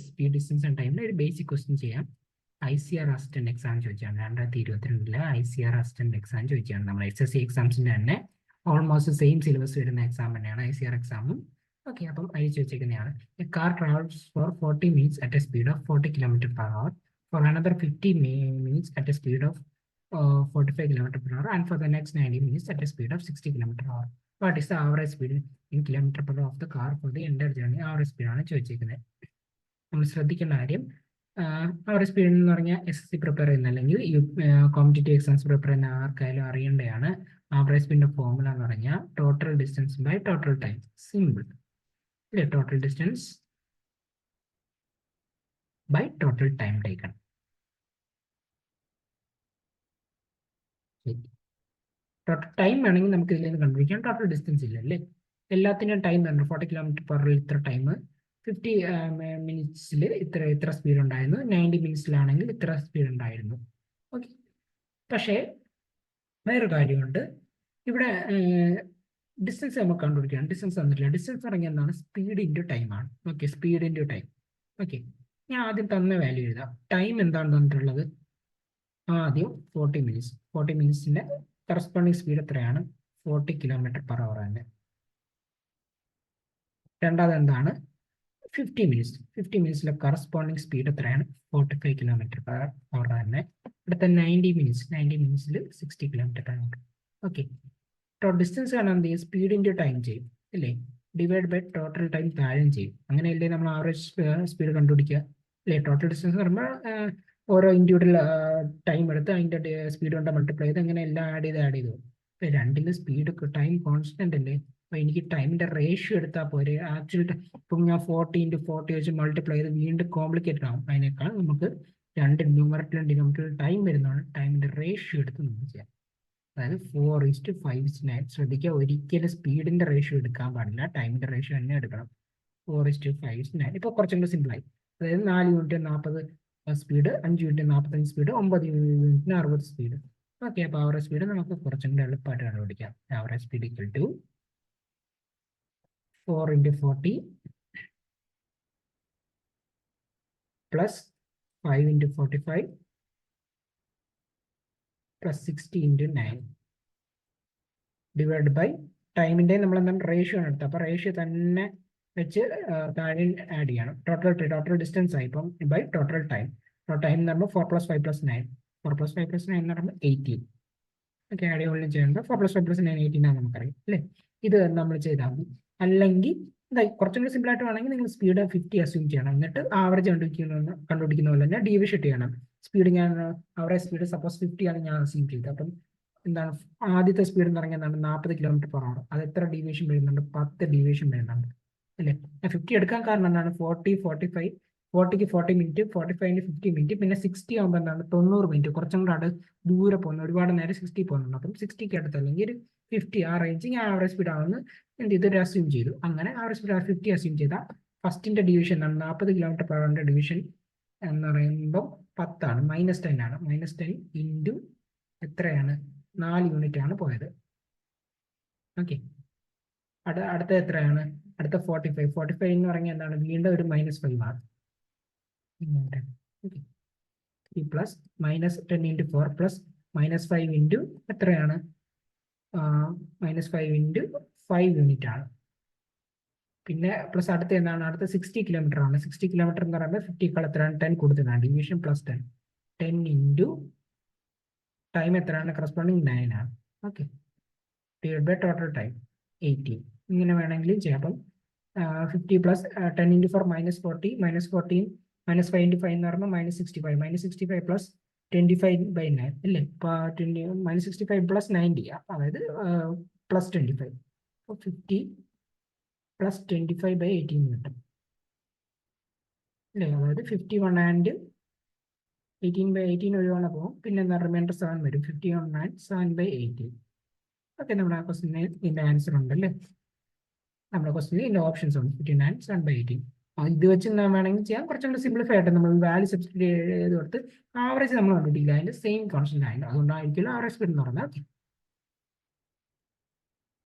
Speed distance and ടൈമിൽ ഒരു basic question ചെയ്യാം. ICAR അസിസ്റ്റന്റ് എക്സാം ചോദിച്ചാണ് 2022 ICAR അസിസ്റ്റന്റ് എക്സാം ചോദിച്ചാണ്. നമ്മൾ SSC എക്സാംസിന്റെ തന്നെ ഓൾമോസ്റ്റ് സെയിം സിലബസ് വരുന്ന എക്സാം തന്നെയാണ് ICAR എക്സാമും. ഓക്കെ, അപ്പം അതിൽ ചോദിച്ചിരിക്കുന്നതാണ്. A car travels for 40 minutes at a speed of 40 km/h for another 50 minutes at a speed of 45 km/h and for the next 90 minutes at a speed of 60 km/h. What is the average speed in km/h of the car for the entire journey? Average speed ആണ് ചോദിച്ചിരിക്കുന്നത്. നമ്മൾ ശ്രദ്ധിക്കേണ്ട കാര്യം, average speed എന്ന് പറഞ്ഞാൽ SSC prepare ചെയ്യുന്ന അല്ലെങ്കിൽ competitive exams prepare ചെയ്യുന്ന ആർക്കായാലും അറിയേണ്ടതാണ്. ആവറേജ് സ്പീഡിന്റെ ഫോർമുല എന്ന് പറഞ്ഞാൽ total distance by total time. Simple അല്ലേ? Total distance by total time taken. Total time വേണമെങ്കിൽ നമുക്ക് ഇതിൽ നിന്ന് കണ്ടുപിടിക്കാം. ടോട്ടൽ ഡിസ്റ്റൻസ് ഇല്ല അല്ലേ? എല്ലാത്തിനും ടൈം തന്നെ 40 km/h ഇത്ര ടൈം, 50 മിനിറ്റ്സിൽ ഇത്ര സ്പീഡ് ഉണ്ടായിരുന്നു, 90 മിനിറ്റ്സിലാണെങ്കിൽ ഇത്ര സ്പീഡ് ഉണ്ടായിരുന്നു. ഓക്കെ, പക്ഷേ വേറെ കാര്യമുണ്ട്. ഇവിടെ ഡിസ്റ്റൻസ് നമുക്ക് കണ്ടുപിടിക്കണം. ഡിസ്റ്റൻസ് തന്നിട്ടില്ല. ഡിസ്റ്റൻസ് പറഞ്ഞാൽ എന്താണ്? സ്പീഡ് ഇൻറ്റു ടൈം ആണ്. Okay, speed into time. Okay, ഞാൻ ആദ്യം തന്ന വാല്യൂ എഴുതാം. ടൈം എന്താണ് തന്നിട്ടുള്ളത്? ആദ്യം 40 മിനിറ്റ്സ്. 40 മിനിറ്റ്സിന്റെ കറസ്പോണ്ടിങ് സ്പീഡ് എത്രയാണ്? 40 km/h തന്നെ. രണ്ടാമത് എന്താണ്? 50 മിനിറ്റ്സ്. 50 മിനിറ്റ്സിലെ കറസ്പോണ്ടിങ് സ്പീഡ് എത്രയാണ്? 45 km/h തന്നെ. അടുത്ത 90 മിനിറ്റ്സ്. 90 മിനിറ്റ്സിൽ 60 km/h. ഓക്കെ, ഡിസ്റ്റൻസ് കാണാൻ എന്ത് ചെയ്യും? സ്പീഡ് ഇൻറ്റു ടൈം ചെയ്യും അല്ലേ? ഡിവൈഡ് ബൈ ടോട്ടൽ ടൈം താഴെയും ചെയ്യും. അങ്ങനെയല്ലേ നമ്മൾ ആവറേജ് സ്പീഡ് കണ്ടുപിടിക്കുക അല്ലേ? ടോട്ടൽ ഡിസ്റ്റൻസ് എന്ന് പറയുമ്പോൾ ഓരോ ഇൻഡിവിജ്വൽ ടൈം എടുത്ത് അതിൻ്റെ സ്പീഡ് കൊണ്ട് മൾട്ടിപ്ലൈ ചെയ്ത് അങ്ങനെ എല്ലാം ആഡ് ചെയ്ത് പോകും. ഇപ്പം രണ്ടിൻ്റെ സ്പീഡ് ടൈം കോൺസ്റ്റന്റ് അല്ലേ? അപ്പോൾ എനിക്ക് ടൈമിൻ്റെ റേഷ്യോ എടുത്താൽ പോരെ. ആക്ച്വലി ഇപ്പം ഞാൻ 40 × 40 വെച്ച് മൾട്ടിപ്ലൈ ചെയ്ത് വീണ്ടും കോംപ്ലിക്കേറ്റഡ് ആവും. അതിനേക്കാൾ നമുക്ക് രണ്ട് ന്യൂമറേറ്ററിലും ഡിനോമിനേറ്ററിലും ടൈം വരുന്നതാണ്. ടൈമിൻ്റെ റേഷ്യോ എടുത്ത് നമുക്ക് ചെയ്യാം. അതായത് 4:5:9. ശ്രദ്ധിക്കുക, ഒരിക്കലും സ്പീഡിന്റെ റേഷ്യോ എടുക്കാൻ പാടില്ല, ടൈമിന്റെ റേഷ്യോ തന്നെ എടുക്കണം. 4:5:9. ഇപ്പോൾ കുറച്ചും കൂടി സിമ്പിളായി. അതായത് 4 യൂണിറ്റ് 40 സ്പീഡ്, 5 യൂണിറ്റ് 45 സ്പീഡ്, 9 യൂണിറ്റിന് 60 സ്പീഡ്. ഓക്കെ, അപ്പോൾ ആവറേജ് സ്പീഡ് നമുക്ക് കുറച്ചും കൂടി എളുപ്പമായിട്ട് കണ്ടുപിടിക്കാം. Average speed equal to 4 × 40 plus 5 × 45 plus 60 × 9 divide by ടൈമിന്റെ നമ്മൾ എന്താണ് റേഷ്യോ ആണ് എടുത്തത്. അപ്പോൾ റേഷ്യോ തന്നെ വെച്ച് താഴെ ആഡ് ചെയ്യണം. ടോട്ടൽ ഡിസ്റ്റൻസ് ആയി. ഇപ്പം ബൈ ടോട്ടൽ ടൈം. ടൈം എന്ന് പറയുമ്പോൾ 4 + 5 + 9. 4 + 5 + 9 എന്ന് പറയുമ്പോൾ 18. ഓക്കെ, ആഡ് ചെയ്യുമ്പോൾ ചെയ്യുന്നത് 4 + 5 + 9 18 ആണെന്ന് നമുക്കറിയാം അല്ലേ? ഇത് നമ്മൾ ചെയ്താൽ മതി. അല്ലെങ്കിൽ കുറച്ചും കൂടി സിമ്പിൾ ആയിട്ട് വേണമെങ്കിൽ നിങ്ങൾ സ്പീഡ് 50 അസ്യൂം ചെയ്യണം. എന്നിട്ട് ആവറേജ് കണ്ടുപിടിക്കുന്ന പോലെ തന്നെ ഡീവിയേഷൻ ചെയ്യണം. സ്പീഡ് ഞാൻ ആവറേജ് സ്പീഡ് സപ്പോസ് 50 ആണ് ഞാൻ അസ്യൂം ചെയ്തത്. അപ്പം എന്താണ് ആദ്യത്തെ സ്പീഡ് എന്ന് പറഞ്ഞാൽ എന്താണ്? 40 km/h. അത് എത്ര ഡീവിയേഷൻ വരുന്നുണ്ട്? 10 ഡീവിയേഷൻ വരുന്നുണ്ട് അല്ലേ? 50 എടുക്കാൻ കാരണം എന്താണ്? 40, 45, 40ക്ക് 40 മിനിറ്റ്, 45ന് 50 മിനിറ്റ്, പിന്നെ 60 ആകുമ്പോൾ എന്താണ്? 90 മിനിറ്റ്. കുറച്ചും കൂടെ ദൂരെ പോകുന്നു, ഒരുപാട് നേരം 60 പോകുന്നുണ്ട്. അപ്പം 60ക്ക് അടുത്ത് അല്ലെങ്കിൽ ഒരു 50 ആ റേഞ്ച് ഞാൻ ആവറേജ് സ്പീഡ് ആവുന്ന എന്ത് ചെയ്തു? അസ്യൂം ചെയ്തു. അങ്ങനെ ആവറേജ് സ്പീഡ് 50 അസ്യൂം ചെയ്താൽ ഫസ്റ്റിന്റെ ഡിവിഷൻ ആണ് 40 km/h ഡിവിഷൻ എന്ന് പറയുമ്പോൾ 10 ആണ്, -10 ആണ്. -10 ഇൻറ്റു എത്രയാണ്? 4 യൂണിറ്റ് ആണ് പോയത്. ഓക്കെ, അടുത്ത എത്രയാണ്? അടുത്ത 45. 45 എന്ന് പറഞ്ഞാൽ എന്താണ്? വീണ്ടും ഒരു -5 ആണ്. പ്ലസ് -10 × 4 പ്ലസ് -5 ഇൻറ്റു എത്രയാണ്? -5 ഇൻറ്റു 5 യൂണിറ്റ് ആണ്. പിന്നെ പ്ലസ് അടുത്ത എന്താണ്? അടുത്ത 60 km ആണ്. 60 km എന്ന് പറയുമ്പോൾ 50 എത്രയാണ്? 10 കൂടുതലാണ്. ഡിവിഷൻ പ്ലസ് 10 ഇൻറ്റു ടൈം എത്രയാണ്? കറസ്പോണ്ടിങ് 9 ആണ്. Okay, divide by total time 18. ഇങ്ങനെ വേണമെങ്കിലും ചെയ്യാം. അപ്പം 50 പ്ലസ് 10 × 4 -40, -14, -5 × 5 എന്ന് പറയുമ്പോൾ -65, -65 പ്ലസ് 25/9 അല്ലേ? ഇപ്പോൾ -65 പ്ലസ് 90, അതായത് പ്ലസ് 25. അപ്പോൾ 50 പ്ലസ് 25/18 കിട്ടും അല്ലേ? അതായത് 51 ആൻഡ് 18/18 ഒഴിവാണ് പോകും. പിന്നെ എന്താ? റിമൈൻഡർ 7 വരും. 51 ആൻഡ് 7/18. ഓക്കെ, നമ്മുടെ ആ ക്വസ്റ്റിന് ഇതിന്റെ ആൻസർ ഉണ്ട് അല്ലേ? നമ്മുടെ ക്വസ്റ്റിന് ഇതിന്റെ ഓപ്ഷൻസ് ഉണ്ട്. 59 ആൻഡ് 7/18. ഇത് വെച്ച് വേണമെങ്കിൽ ചെയ്യാം. കുറച്ചുകൂടി സിംപ്ലിഫൈ ആയിട്ട് നമ്മൾ വാല്യൂ സബ്സ്റ്റിറ്റ്യൂട്ട് ചെയ്ത് കൊടുത്ത് ആവറേജ് നമ്മൾ കണ്ടുപിടിക്കില്ല. അതിന്റെ സെയിം കോൺസ്റ്റന്റ് ആയിരുന്നു. അതുകൊണ്ടായിരിക്കും ആവറേജ് സ്പീഡ് എന്ന് പറഞ്ഞാൽ.